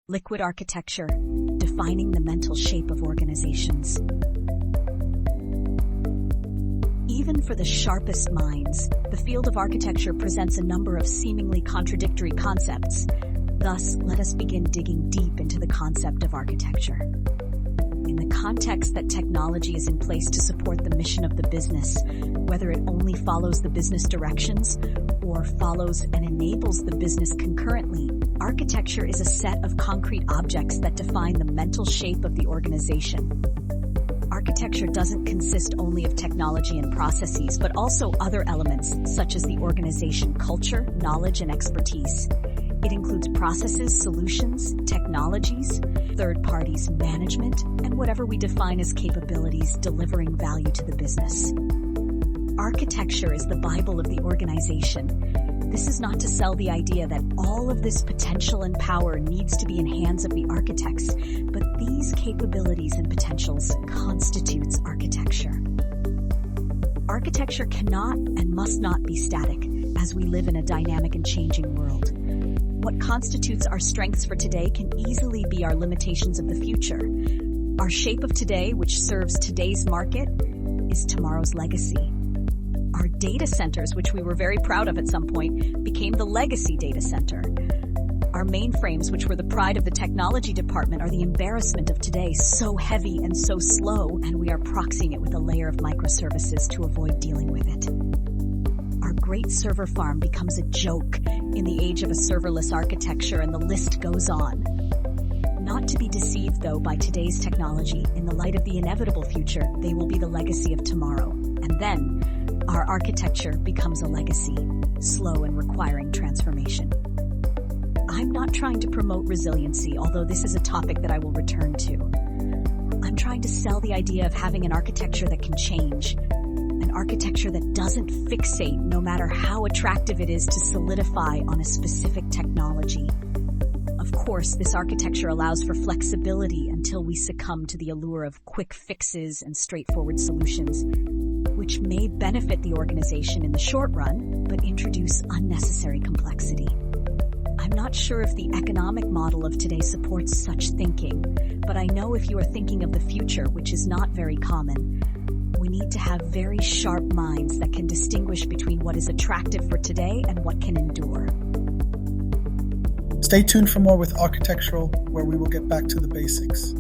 Liquid architecture, defining the mental shape of organizations. Even for the sharpest minds, the field of architecture presents a number of seemingly contradictory concepts. Thus, let us begin digging deep into the concept of architecture. In the context that technology is in place to support the mission of the business, whether it only follows the business directions or follows and enables the business concurrently, architecture is a set of concrete objects that define the mental shape of the organization. Architecture doesn't consist only of technology and processes, but also other elements such as the organization culture, knowledge, and expertise. It includes processes, solutions, technologies, third parties, management, and whatever we define as capabilities delivering value to the business. Architecture is the Bible of the organization. This is not to sell the idea that all of this potential and power needs to be in hands of the architects, but these capabilities and potentials constitutes architecture. Architecture cannot and must not be static, as we live in a dynamic and changing world. What constitutes our strengths for today can easily be our limitations of the future. Our shape of today, which serves today's market, is tomorrow's legacy. Our data centers, which we were very proud of at some point, became the legacy data center. Our mainframes, which were the pride of the technology department, are the embarrassment of today, so heavy and so slow, and we are proxying it with a layer of microservices to avoid dealing with it. Our great server farm becomes a joke in the age of a serverless architecture, and the list goes on. Not to be deceived, though, by today's technology. In the light of the inevitable future, they will be the legacy of tomorrow. And then, our architecture becomes a legacy, slow and requiring transformation. I'm not trying to promote resiliency, although this is a topic that I will return to. I'm trying to sell the idea of having an architecture that can change, an architecture that doesn't fixate no matter how attractive it is to solidify on a specific technology. Of course, this architecture allows for flexibility until we succumb to the allure of quick fixes and straightforward solutions, which may benefit the organization in the short run, but introduce unnecessary complexity. I'm not sure if the economic model of today supports such thinking, but I know if you are thinking of the future, which is not very common, we need to have very sharp minds that can distinguish between what is attractive for today and what can endure. Stay tuned for more with Architectural, where we will get back to the basics.